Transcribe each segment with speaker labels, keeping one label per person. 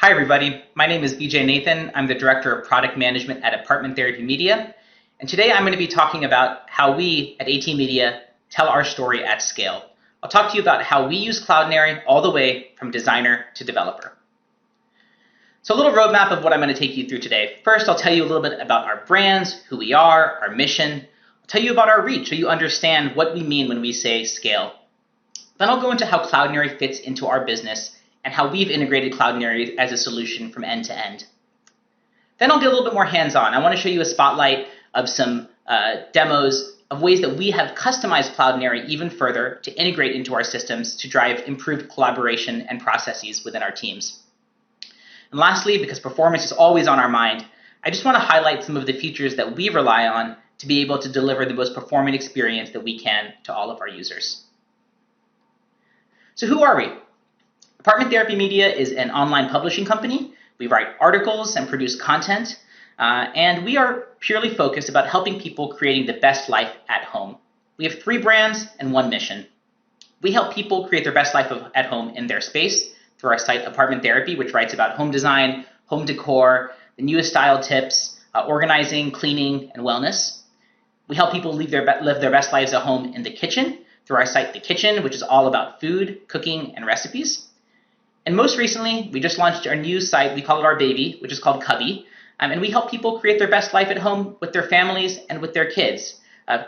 Speaker 1: Hi everybody, my name is Vijay Nathan. I'm the Director of Product Management at Apartment Therapy Media. And today I'm going to be talking about how we at AT Media tell our story at scale. I'll talk to you about how we use Cloudinary all the way from designer to developer. So a little roadmap of what I'm going to take you through today. First, I'll tell you a little bit about our brands, who we are, our mission. I'll tell you about our reach so you understand what we mean when we say scale. Then I'll go into how Cloudinary fits into our business and how we've integrated Cloudinary as a solution from end to end. Then I'll get a little bit more hands-on. I want to show you a spotlight of some demos of ways that we have customized Cloudinary even further to integrate into our systems to drive improved collaboration and processes within our teams. And lastly, because performance is always on our mind, I just want to highlight some of the features that we rely on to be able to deliver the most performant experience that we can to all of our users. So who are we? Apartment Therapy Media is an online publishing company. We write articles and produce content, and we are purely focused about helping people creating the best life at home. We have 3 brands and 1 mission. We help people create their best life at home in their space through our site Apartment Therapy, which writes about home design, home decor, the newest style tips, organizing, cleaning, and wellness. We help people live their best lives at home in the kitchen through our site The Kitchen, which is all about food, cooking, and recipes. And most recently, we just launched our new site, we call it our baby, which is called Cubby. And we help people create their best life at home with their families and with their kids.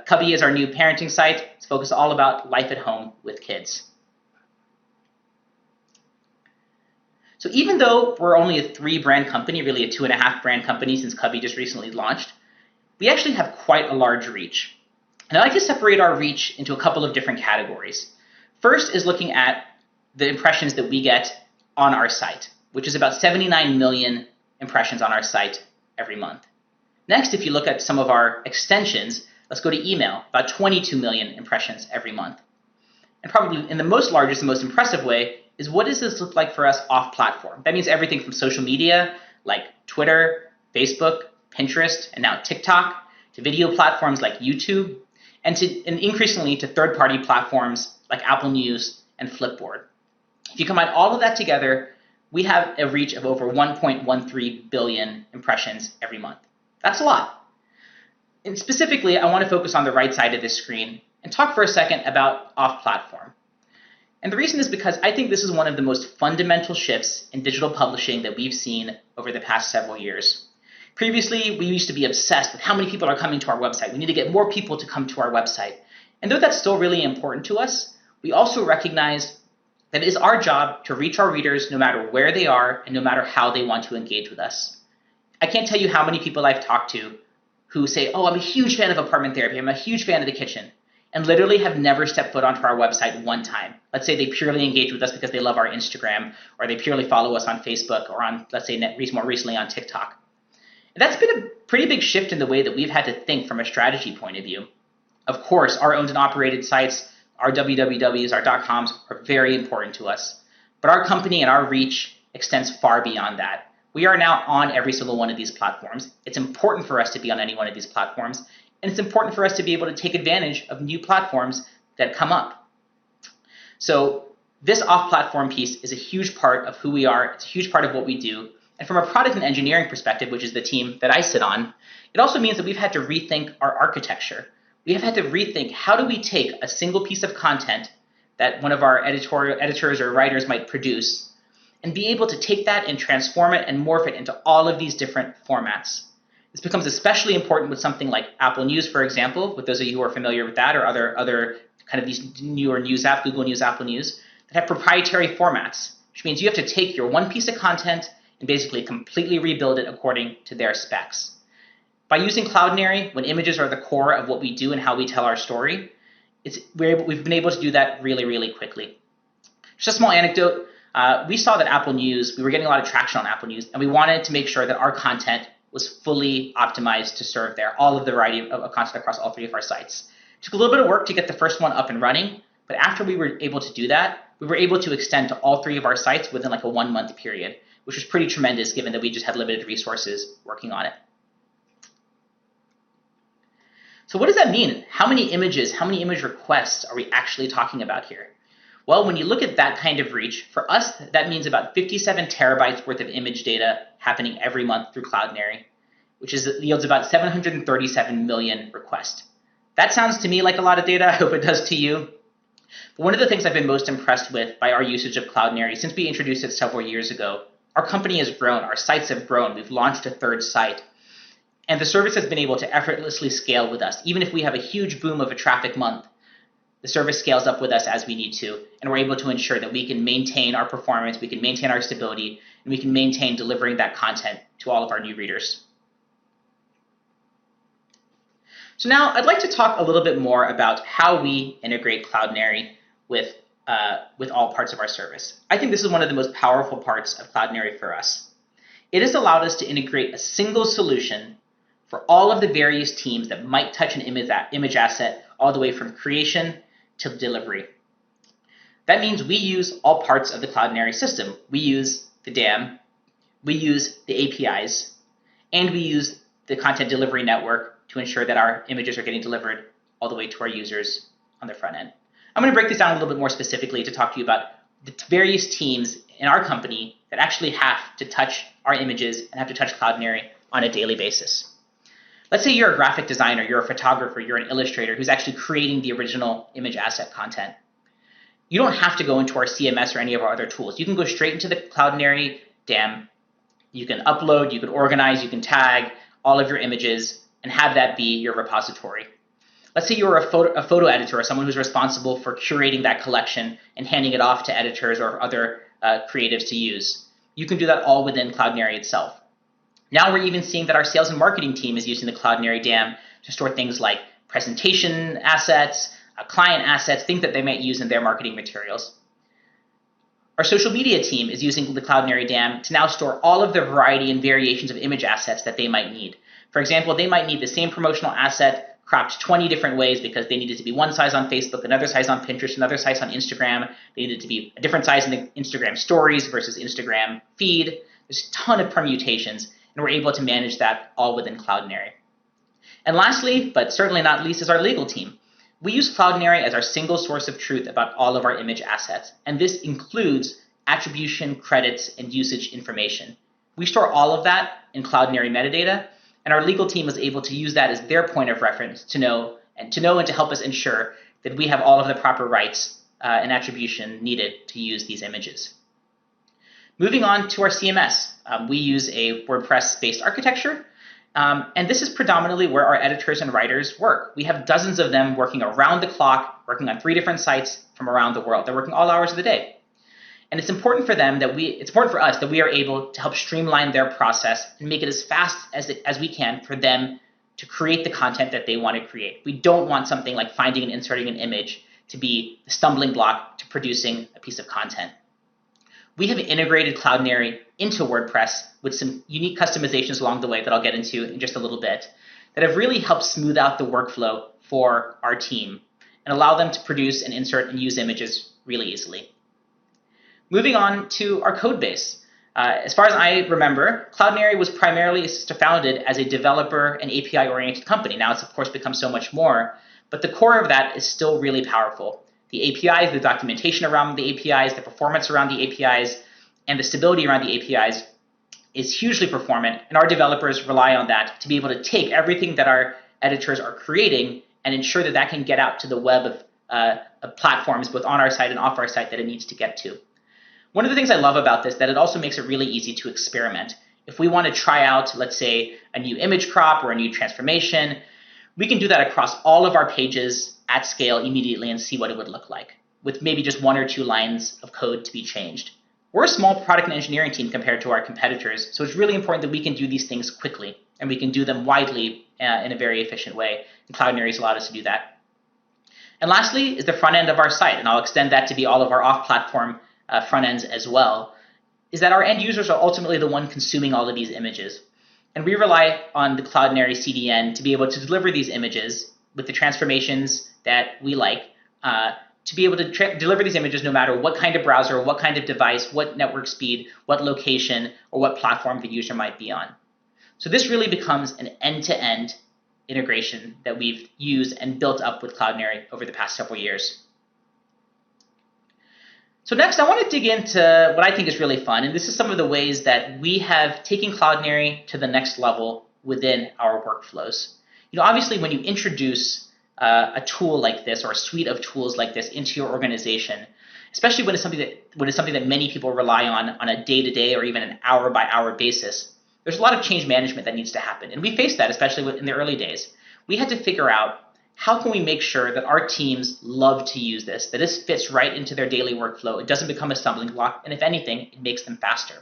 Speaker 1: Cubby is our new parenting site. It's focused all about life at home with kids. So even though we're only a 3-brand company, really a 2.5 brand company since Cubby just recently launched, we actually have quite a large reach. And I like to separate our reach into a couple of different categories. First is looking at the impressions that we get on our site, which is about 79 million impressions on our site every month. Next, if you look at some of our extensions, let's go to email, about 22 million impressions every month. And probably in the most largest and most impressive way is what does this look like for us off-platform? That means everything from social media like Twitter, Facebook, Pinterest, and now TikTok, to video platforms like YouTube, and increasingly to third-party platforms like Apple News and Flipboard. If you combine all of that together, we have a reach of over 1.13 billion impressions every month. That's a lot. And specifically, I want to focus on the right side of this screen and talk for a second about off-platform. And the reason is because I think this is one of the most fundamental shifts in digital publishing that we've seen over the past several years. Previously, we used to be obsessed with how many people are coming to our website. We need to get more people to come to our website. And though that's still really important to us, we also recognize that it is our job to reach our readers no matter where they are and no matter how they want to engage with us. I can't tell you how many people I've talked to who say, oh, I'm a huge fan of Apartment Therapy, I'm a huge fan of The Kitchen, and literally have never stepped foot onto our website one time. Let's say they purely engage with us because they love our Instagram, or they purely follow us on Facebook, or on, let's say, more recently on TikTok. And that's been a pretty big shift in the way that we've had to think from a strategy point of view. Of course, our owned and operated sites, our wwws, our .coms are very important to us, but our company and our reach extends far beyond that. We are now on every single one of these platforms. It's important for us to be on any one of these platforms, and it's important for us to be able to take advantage of new platforms that come up. So this off-platform piece is a huge part of who we are. It's a huge part of what we do. And from a product and engineering perspective, which is the team that I sit on, it also means that we've had to rethink our architecture. We have had to rethink how do we take a single piece of content that one of our editors or writers might produce and be able to take that and transform it and morph it into all of these different formats. This becomes especially important with something like Apple News, for example, with those of you who are familiar with that, or other kind of these newer news apps, Google News, Apple News, that have proprietary formats, which means you have to take your one piece of content and basically completely rebuild it according to their specs. By using Cloudinary, when images are the core of what we do and how we tell our story, we've been able to do that really, really quickly. Just a small anecdote. We saw that Apple News, we were getting a lot of traction on Apple News, and we wanted to make sure that our content was fully optimized to serve there, all of the variety of content across all 3 of our sites. It took a little bit of work to get the first one up and running, but after we were able to do that, we were able to extend to all 3 of our sites within like a 1-month period, which was pretty tremendous given that we just had limited resources working on it. So what does that mean? How many images, how many image requests are we actually talking about here? Well, when you look at that kind of reach, for us, that means about 57 terabytes worth of image data happening every month through Cloudinary, which yields about 737 million requests. That sounds to me like a lot of data. I hope it does to you. But one of the things I've been most impressed with by our usage of Cloudinary since we introduced it several years ago, our company has grown, our sites have grown, we've launched a third site, and the service has been able to effortlessly scale with us. Even if we have a huge boom of a traffic month, the service scales up with us as we need to, and we're able to ensure that we can maintain our performance, we can maintain our stability, and we can maintain delivering that content to all of our new readers. So now I'd like to talk a little bit more about how we integrate Cloudinary with all parts of our service. I think this is one of the most powerful parts of Cloudinary for us. It has allowed us to integrate a single solution for all of the various teams that might touch an image asset all the way from creation to delivery. That means we use all parts of the Cloudinary system. We use the DAM, we use the APIs, and we use the content delivery network to ensure that our images are getting delivered all the way to our users on the front end. I'm going to break this down a little bit more specifically to talk to you about the various teams in our company that actually have to touch our images and have to touch Cloudinary on a daily basis. Let's say you're a graphic designer, you're a photographer, you're an illustrator who's actually creating the original image asset content. You don't have to go into our CMS or any of our other tools. You can go straight into the Cloudinary DAM. You can upload, you can organize, you can tag all of your images and have that be your repository. Let's say you're a photo editor or someone who's responsible for curating that collection and handing it off to editors or other creatives to use. You can do that all within Cloudinary itself. Now we're even seeing that our sales and marketing team is using the Cloudinary DAM to store things like presentation assets, client assets, things that they might use in their marketing materials. Our social media team is using the Cloudinary DAM to now store all of the variety and variations of image assets that they might need. For example, they might need the same promotional asset cropped 20 different ways because they need it to be one size on Facebook, another size on Pinterest, another size on Instagram. They need it to be a different size in the Instagram stories versus Instagram feed. There's a ton of permutations, and we're able to manage that all within Cloudinary. And lastly, but certainly not least, is our legal team. We use Cloudinary as our single source of truth about all of our image assets, and this includes attribution, credits, and usage information. We store all of that in Cloudinary metadata, and our legal team is able to use that as their point of reference to know and to help us ensure that we have all of the proper rights and attribution needed to use these images. Moving on to our CMS, we use a WordPress-based architecture, and this is predominantly where our editors and writers work. We have dozens of them working around the clock, working on 3 different sites from around the world. They're working all hours of the day. And it's important for us that we are able to help streamline their process and make it as fast as we can for them to create the content that they want to create. We don't want something like finding and inserting an image to be the stumbling block to producing a piece of content. We have integrated Cloudinary into WordPress with some unique customizations along the way that I'll get into in just a little bit that have really helped smooth out the workflow for our team and allow them to produce and insert and use images really easily. Moving on to our code base. As far as I remember, Cloudinary was primarily founded as a developer and API-oriented company. Now it's, of course, become so much more, but the core of that is still really powerful. The APIs, the documentation around the APIs, the performance around the APIs, and the stability around the APIs is hugely performant, and our developers rely on that to be able to take everything that our editors are creating and ensure that that can get out to the web of platforms, both on our site and off our site, that it needs to get to. One of the things I love about this is that it also makes it really easy to experiment. If we want to try out, let's say, a new image crop or a new transformation, we can do that across all of our pages at scale immediately and see what it would look like, with maybe just 1 or 2 lines of code to be changed. We're a small product and engineering team compared to our competitors, so it's really important that we can do these things quickly, and we can do them widely in a very efficient way, and Cloudinary has allowed us to do that. And lastly is the front end of our site, and I'll extend that to be all of our off-platform front ends as well, is that our end users are ultimately the one consuming all of these images. And we rely on the Cloudinary CDN to be able to deliver these images with the transformations that we like, to be able to deliver these images no matter what kind of browser, what kind of device, what network speed, what location, or what platform the user might be on. So this really becomes an end-to-end integration that we've used and built up with Cloudinary over the past several years. So next, I want to dig into what I think is really fun, and this is some of the ways that we have taken Cloudinary to the next level within our workflows. Obviously, when you introduce a tool like this or a suite of tools like this into your organization, especially when it's something that many people rely on a day-to-day or even an hour-by-hour basis, there's a lot of change management that needs to happen, and we faced that especially in the early days. We had to figure out, how can we make sure that our teams love to use this, that this fits right into their daily workflow, it doesn't become a stumbling block, and if anything, it makes them faster.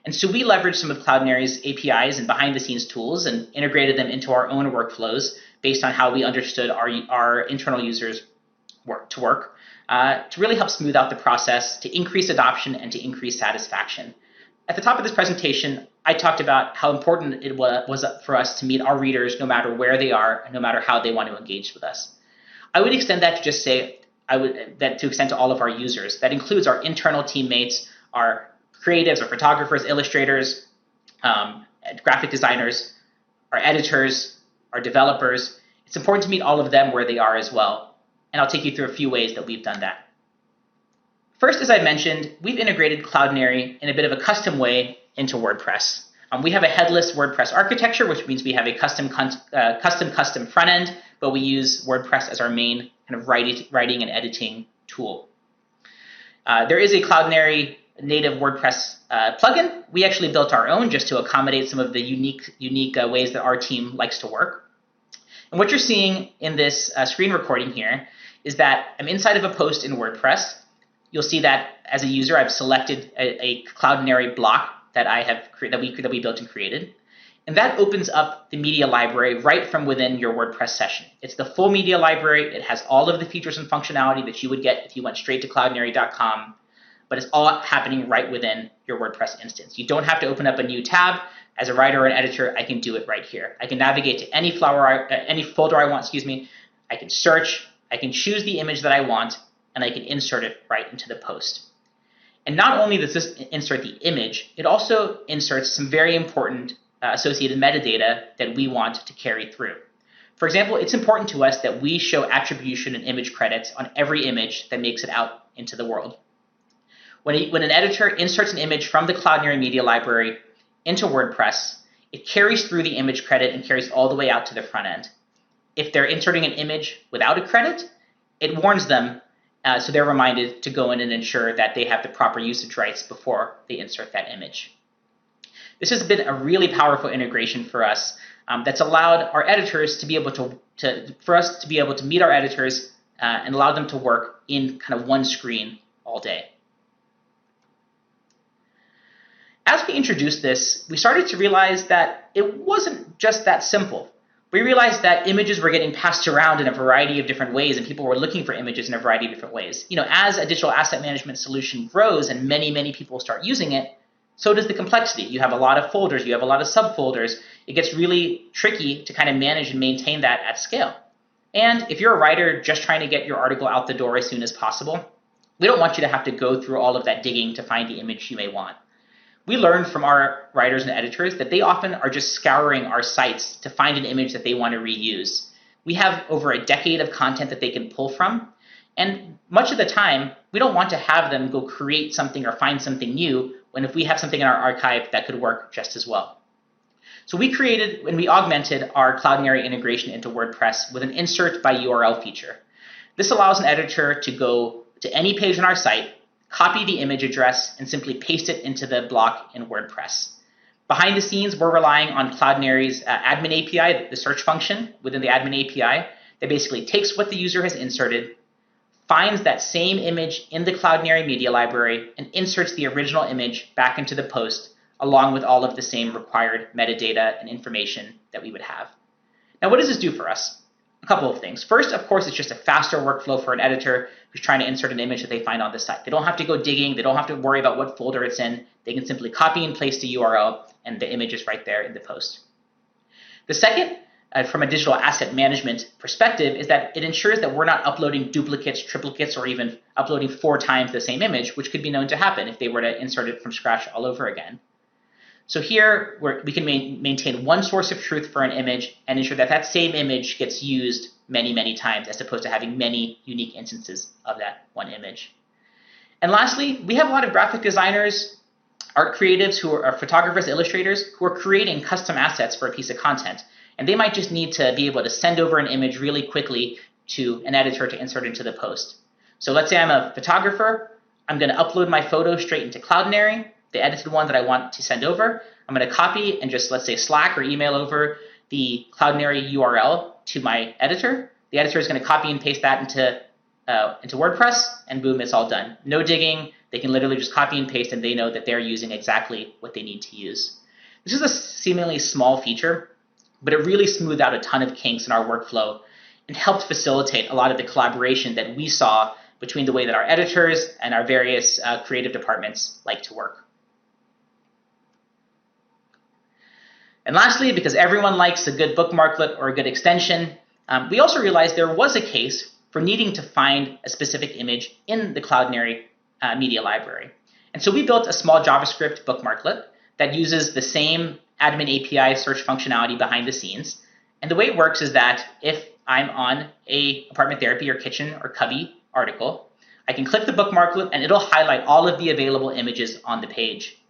Speaker 1: And so we leveraged some of Cloudinary's APIs and behind-the-scenes tools and integrated them into our own workflows based on how we understood our internal users to really help smooth out the process, to increase adoption, and to increase satisfaction. At the top of this presentation, I talked about how important it was for us to meet our readers no matter where they are and no matter how they want to engage with us. I would extend that to just say, to extend to all of our users. That includes our internal teammates, our creatives, our photographers, illustrators, graphic designers, our editors, our developers. It's important to meet all of them where they are as well. And I'll take you through a few ways that we've done that. First, as I mentioned, we've integrated Cloudinary in a bit of a custom way into WordPress. We have a headless WordPress architecture, which means we have a custom front end, but we use WordPress as our main kind of writing and editing tool. There is a Cloudinary native WordPress plugin. We actually built our own just to accommodate some of the unique ways that our team likes to work. And what you're seeing in this screen recording here is that I'm inside of a post in WordPress. You'll see that as a user, I've selected a Cloudinary block that we built and created. And that opens up the media library right from within your WordPress session. It's the full media library. It has all of the features and functionality that you would get if you went straight to cloudinary.com, but it's all happening right within your WordPress instance. You don't have to open up a new tab. As a writer or an editor, I can do it right here. I can navigate to any folder I want, I can search, I can choose the image that I want, and I can insert it right into the post. And not only does this insert the image, it also inserts some very important associated metadata that we want to carry through. For example, it's important to us that we show attribution and image credits on every image that makes it out into the world. When an editor inserts an image from the Cloudinary media library into WordPress, it carries through the image credit and carries all the way out to the front end. If they're inserting an image without a credit, it warns them, so they're reminded to go in and ensure that they have the proper usage rights before they insert that image. This has been a really powerful integration for us that's allowed our editors to be able for us to be able to meet our editors and allow them to work in kind of one screen all day. As we introduced this, we started to realize that it wasn't just that simple. We realized that images were getting passed around in a variety of different ways, and people were looking for images in a variety of different ways. As a digital asset management solution grows and many people start using it, so does the complexity. You have a lot of folders, you have a lot of subfolders. It gets really tricky to kind of manage and maintain that at scale. And if you're a writer just trying to get your article out the door as soon as possible, we don't want you to have to go through all of that digging to find the image you may want. We learned from our writers and editors that they often are just scouring our sites to find an image that they want to reuse. We have over a decade of content that they can pull from, and much of the time, we don't want to have them go create something or find something new when if we have something in our archive that could work just as well. So we created and we augmented our Cloudinary integration into WordPress with an insert by URL feature. This allows an editor to go to any page on our site, copy the image address, and simply paste it into the block in WordPress. Behind the scenes, we're relying on Cloudinary's admin API, the search function within the admin API, that basically takes what the user has inserted, finds that same image in the Cloudinary media library, and inserts the original image back into the post, along with all of the same required metadata and information that we would have. Now, what does this do for us? A couple of things. First, of course, it's just a faster workflow for an editor who's trying to insert an image that they find on the site. They don't have to go digging. They don't have to worry about what folder it's in. They can simply copy and paste the URL, and the image is right there in the post. The second, from a digital asset management perspective, is that it ensures that we're not uploading duplicates, triplicates, or even uploading 4 times the same image, which could be known to happen if they were to insert it from scratch all over again. So here, we can maintain one source of truth for an image and ensure that that same image gets used many times, as opposed to having many unique instances of that one image. And lastly, we have a lot of graphic designers, art creatives, who are photographers, illustrators, who are creating custom assets for a piece of content. And they might just need to be able to send over an image really quickly to an editor to insert into the post. So let's say I'm a photographer. I'm going to upload my photo straight into Cloudinary, the edited one that I want to send over. I'm going to copy and just, let's say, Slack or email over the Cloudinary URL to my editor. The editor is going to copy and paste that into WordPress, and boom, it's all done. No digging. They can literally just copy and paste, and they know that they're using exactly what they need to use. This is a seemingly small feature, but it really smoothed out a ton of kinks in our workflow and helped facilitate a lot of the collaboration that we saw between the way that our editors and our various creative departments like to work. And lastly, because everyone likes a good bookmarklet or a good extension, we also realized there was a case for needing to find a specific image in the Cloudinary media library. And so we built a small JavaScript bookmarklet that uses the same admin API search functionality behind the scenes. And the way it works is that if I'm on a apartment therapy or kitchen or cubby article, I can click the bookmarklet and it'll highlight all of the available images on the page.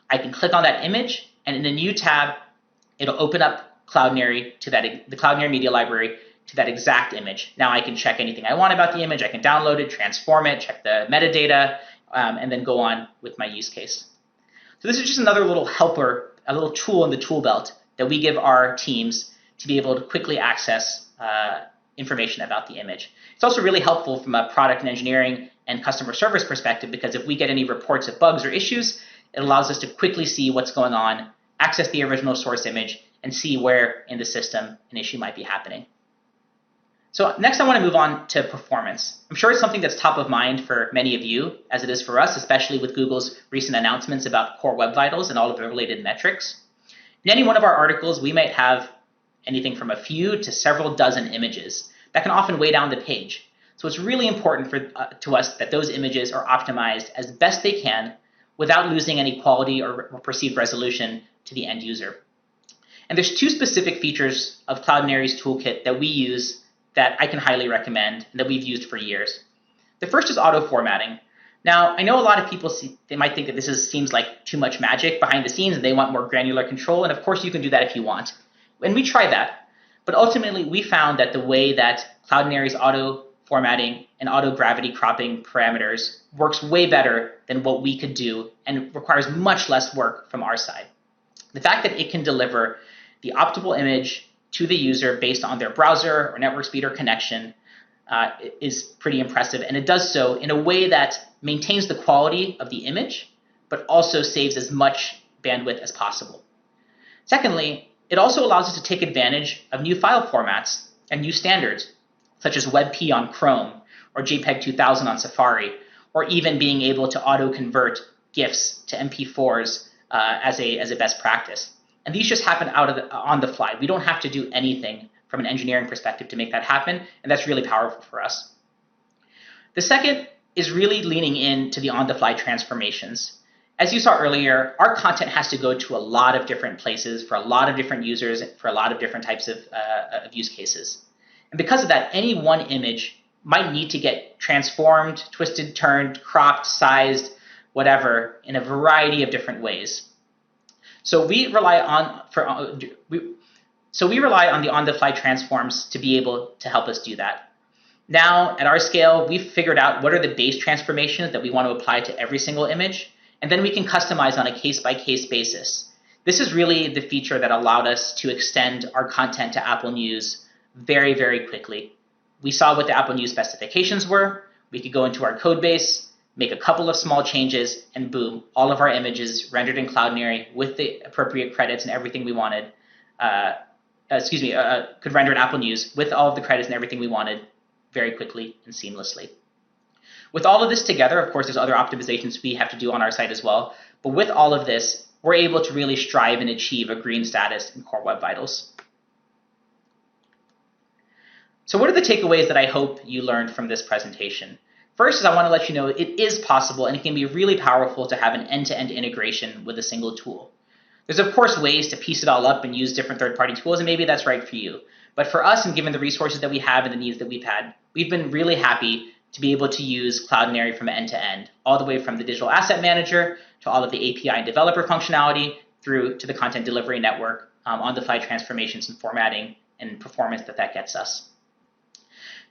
Speaker 1: I can click on that image, and in a new tab, it'll open up Cloudinary to the Cloudinary media library to that exact image. Now I can check anything I want about the image. I can download it, transform it, check the metadata, and then go on with my use case. So this is just another little helper, a little tool in the tool belt that we give our teams to be able to quickly access information about the image. It's also really helpful from a product and engineering and customer service perspective, because if we get any reports of bugs or issues, it allows us to quickly see what's going on, access the original source image, and see where in the system an issue might be happening. So next I want to move on to performance. I'm sure it's something that's top of mind for many of you, as it is for us, especially with Google's recent announcements about Core Web Vitals and all of the related metrics. In any one of our articles, we might have anything from a few to several dozen images that can often weigh down the page. So it's really important to us that those images are optimized as best they can without losing any quality or perceived resolution to the end user. And there's two specific features of Cloudinary's toolkit that we use that I can highly recommend and that we've used for years. The first is auto formatting. Now, I know a lot of people they might think that this seems like too much magic behind the scenes and they want more granular control, and of course you can do that if you want. And we tried that, but ultimately we found that the way that Cloudinary's auto formatting and auto gravity cropping parameters works way better than what we could do and requires much less work from our side. The fact that it can deliver the optimal image to the user based on their browser or network speed or connection is pretty impressive, and it does so in a way that maintains the quality of the image, but also saves as much bandwidth as possible. Secondly, it also allows us to take advantage of new file formats and new standards, such as WebP on Chrome or JPEG 2000 on Safari, or even being able to auto-convert GIFs to MP4s as a best practice. And these just happen on the fly. We don't have to do anything from an engineering perspective to make that happen, and that's really powerful for us. The second is really leaning into the on-the-fly transformations. As you saw earlier, our content has to go to a lot of different places for a lot of different users for a lot of different types of use cases. And because of that, any one image might need to get transformed, twisted, turned, cropped, sized, whatever, in a variety of different ways. So we rely on the on-the-fly transforms to be able to help us do that. Now, at our scale, we've figured out what are the base transformations that we want to apply to every single image, and then we can customize on a case-by-case basis. This is really the feature that allowed us to extend our content to Apple News very, very quickly. We saw what the Apple News specifications were. We could go into our code base, make a couple of small changes, and boom, all of our images rendered in Cloudinary with the appropriate credits and everything we wanted. Could render in Apple News with all of the credits and everything we wanted very quickly and seamlessly. With all of this together, of course, there's other optimizations we have to do on our site as well. But with all of this, we're able to really strive and achieve a green status in Core Web Vitals. So what are the takeaways that I hope you learned from this presentation? First is I want to let you know it is possible and it can be really powerful to have an end-to-end integration with a single tool. There's of course ways to piece it all up and use different third-party tools, and maybe that's right for you. But for us, and given the resources that we have and the needs that we've had, we've been really happy to be able to use Cloudinary from end to end, all the way from the digital asset manager to all of the API and developer functionality through to the content delivery network, on-the-fly transformations and formatting and performance that gets us.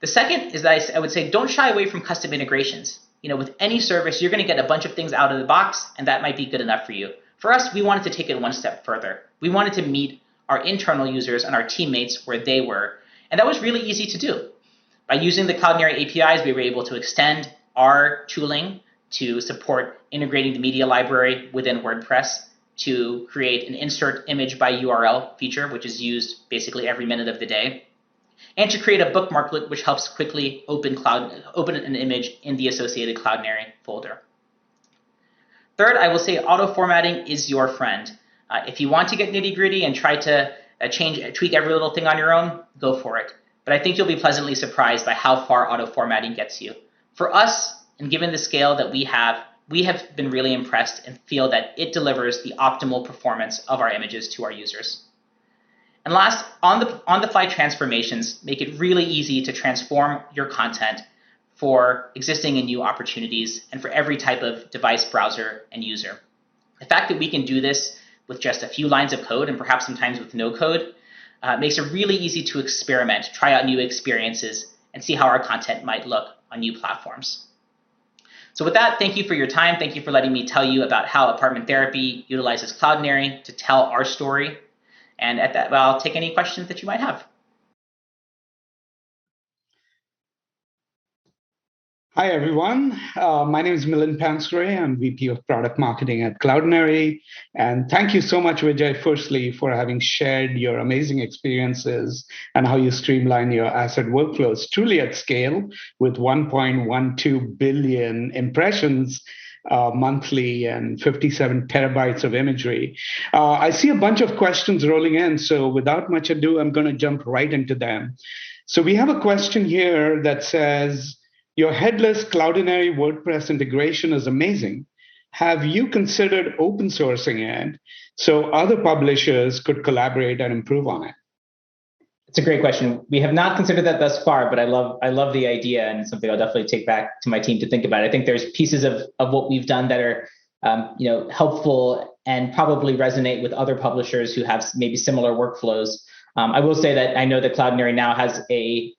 Speaker 1: The second is that I would say don't shy away from custom integrations. With any service, you're going to get a bunch of things out of the box, and that might be good enough for you. For us, we wanted to take it one step further. We wanted to meet our internal users and our teammates where they were, and that was really easy to do. By using the Cloudinary APIs, we were able to extend our tooling to support integrating the media library within WordPress, to create an insert image by URL feature, which is used basically every minute of the day, and to create a bookmarklet, which helps quickly open an image in the associated Cloudinary folder. Third, I will say auto-formatting is your friend. If you want to get nitty-gritty and try to tweak every little thing on your own, go for it. But I think you'll be pleasantly surprised by how far auto-formatting gets you. For us, and given the scale that we have been really impressed and feel that it delivers the optimal performance of our images to our users. And last, on-the-fly transformations make it really easy to transform your content for existing and new opportunities and for every type of device, browser, and user. The fact that we can do this with just a few lines of code and perhaps sometimes with no code makes it really easy to experiment, try out new experiences, and see how our content might look on new platforms. So with that, thank you for your time. Thank you for letting me tell you about how Apartment Therapy utilizes Cloudinary to tell our story. And at that, I'll take any questions that you might have.
Speaker 2: Hi, everyone. My name is Milind Pansare. I'm VP of Product Marketing at Cloudinary. And thank you so much, Vijay, firstly, for having shared your amazing experiences and how you streamline your asset workflows truly at scale with 1.12 billion impressions monthly and 57 terabytes of imagery. I see a bunch of questions rolling in. So without much ado, I'm going to jump right into them. So we have a question here that says, your headless Cloudinary WordPress integration is amazing. Have you considered open sourcing it so other publishers could collaborate and improve on it?
Speaker 1: It's a great question. We have not considered that thus far, but I love the idea, and it's something I'll definitely take back to my team to think about. I think there's pieces of what we've done that are helpful and probably resonate with other publishers who have maybe similar workflows. I will say that I know that Cloudinary now has a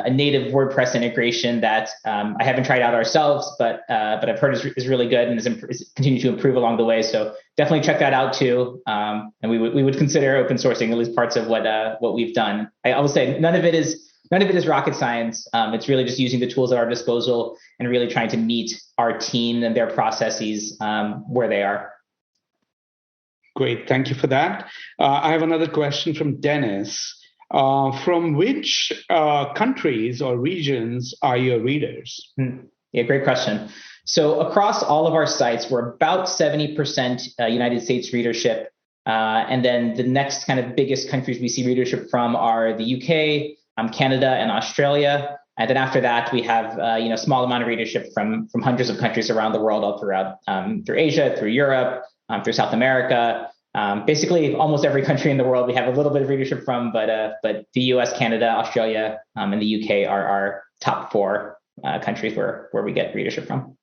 Speaker 1: native WordPress integration that I haven't tried out ourselves, but I've heard is really good and is continuing to improve along the way. So definitely check that out too. And we would consider open sourcing at least parts of what we've done. I will say none of it is rocket science. It's really just using the tools at our disposal and really trying to meet our team and their processes where they are.
Speaker 2: Great, thank you for that. I have another question from Dennis. From which countries or regions are your readers?
Speaker 1: Yeah, great question. So across all of our sites, we're about 70% United States readership. And then the next kind of biggest countries we see readership from are the UK, Canada, and Australia. And then after that, we have a small amount of readership from hundreds of countries around the world, all throughout, through Asia, through Europe, through South America. Basically, almost every country in the world we have a little bit of readership from, but the US, Canada, Australia, and the UK are our top four countries where we get readership from.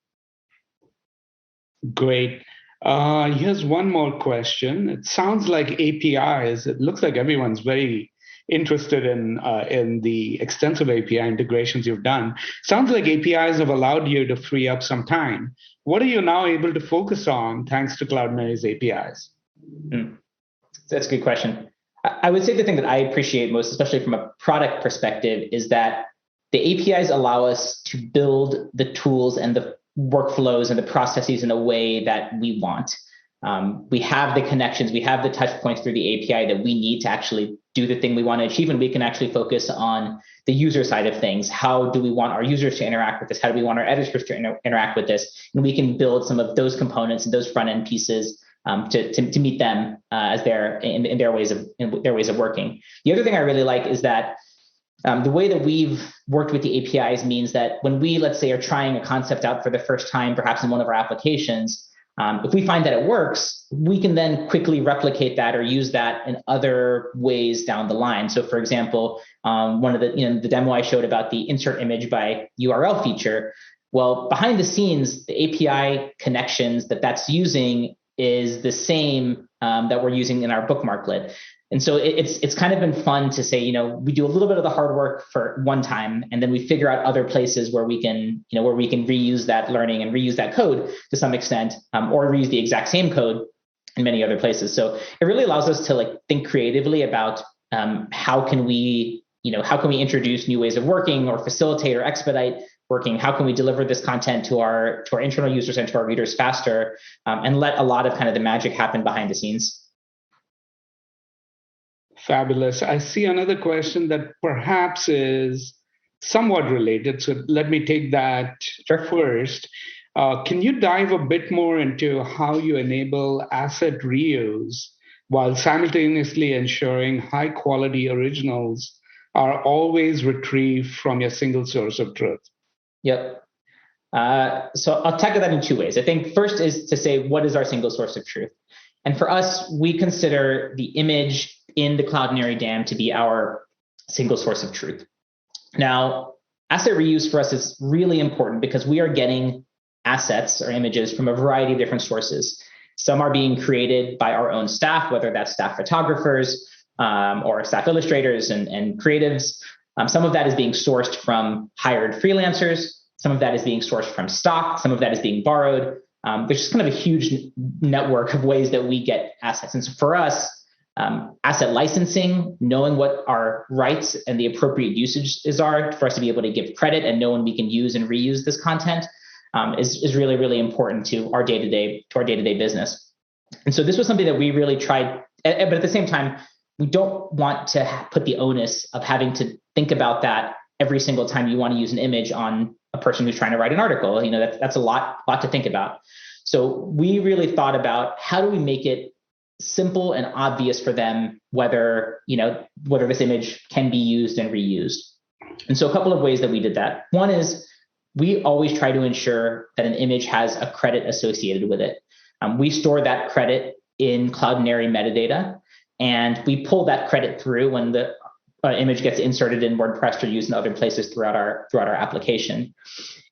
Speaker 2: Great. Here's one more question. It sounds like APIs. It looks like everyone's very interested in the extensive API integrations you've done. Sounds like APIs have allowed you to free up some time. What are you now able to focus on thanks to Cloudinary's APIs?
Speaker 1: That's a good question. I would say the thing that I appreciate most, especially from a product perspective, is that the APIs allow us to build the tools and the workflows and the processes in a way that we want. We have the connections, we have the touch points through the API that we need to actually do the thing we want to achieve, and we can actually focus on the user side of things. How do we want our users to interact with this? How do we want our editors to interact with this? And we can build some of those components and those front end pieces to meet them as in their ways of working. The other thing I really like is that the way that we've worked with the APIs means that when we, let's say, are trying a concept out for the first time, perhaps in one of our applications, If we find that it works, we can then quickly replicate that or use that in other ways down the line. So, for example, one of the demo I showed about the insert image by URL feature. Well, behind the scenes, the API connections that's using is the same that we're using in our Bookmarklet. And so it's kind of been fun to say, we do a little bit of the hard work for one time, and then we figure out other places where we can reuse that learning and reuse that code to some extent, or reuse the exact same code in many other places. So it really allows us to think creatively about how can we introduce new ways of working or facilitate or expedite working? How can we deliver this content to our internal users and to our readers faster, and let a lot of kind of the magic happen behind the scenes?
Speaker 2: Fabulous. I see another question that perhaps is somewhat related. So let me take that first. Can you dive a bit more into how you enable asset reuse while simultaneously ensuring high quality originals are always retrieved from your single source of truth?
Speaker 1: Yep. So I'll tackle that in two ways. I think first is to say, what is our single source of truth? And for us, we consider the image in the Cloudinary dam to be our single source of truth. Now, asset reuse for us is really important because we are getting assets or images from a variety of different sources. Some are being created by our own staff, whether that's staff photographers or staff illustrators and creatives. Some of that is being sourced from hired freelancers. Some of that is being sourced from stock. Some of that is being borrowed. There's just kind of a huge network of ways that we get assets. And so for us, asset licensing, knowing what our rights and the appropriate usages are for us to be able to give credit and know when we can use and reuse this content is really, really important to our day-to-day business. And so this was something that we really tried, but at the same time, we don't want to put the onus of having to think about that every single time you want to use an image on a person who's trying to write an article. That's a lot to think about. So we really thought about how do we make it simple and obvious for them whether this image can be used and reused. And so a couple of ways that we did that. One is we always try to ensure that an image has a credit associated with it. We store that credit in Cloudinary metadata, and we pull that credit through when the image gets inserted in WordPress or used in other places throughout our application.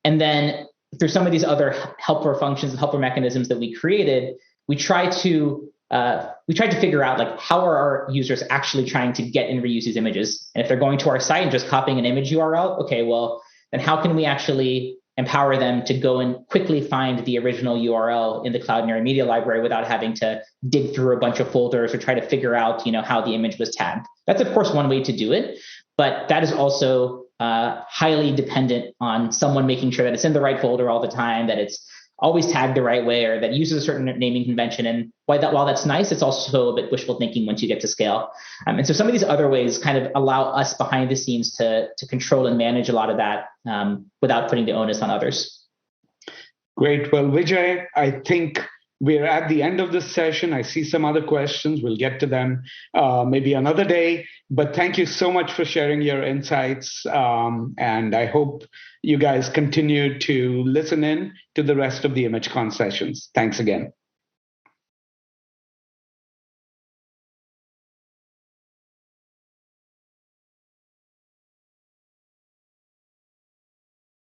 Speaker 1: And then through some of these other helper functions and helper mechanisms that we created, we tried to figure out how are our users actually trying to get and reuse these images. And if they're going to our site and just copying an image URL, okay, well, then how can we actually empower them to go and quickly find the original URL in the Cloudinary media library without having to dig through a bunch of folders or try to figure out, how the image was tagged. That's of course one way to do it, but that is also highly dependent on someone making sure that it's in the right folder all the time, that it's always tagged the right way, or that uses a certain naming convention. And while that's nice, it's also a bit wishful thinking once you get to scale. And so some of these other ways kind of allow us behind the scenes to control and manage a lot of that without putting the onus on others.
Speaker 2: Great. Well, Vijay, I think we're at the end of this session. I see some other questions. We'll get to them maybe another day. But thank you so much for sharing your insights. And I hope you guys continue to listen in to the rest of the ImageCon sessions. Thanks again.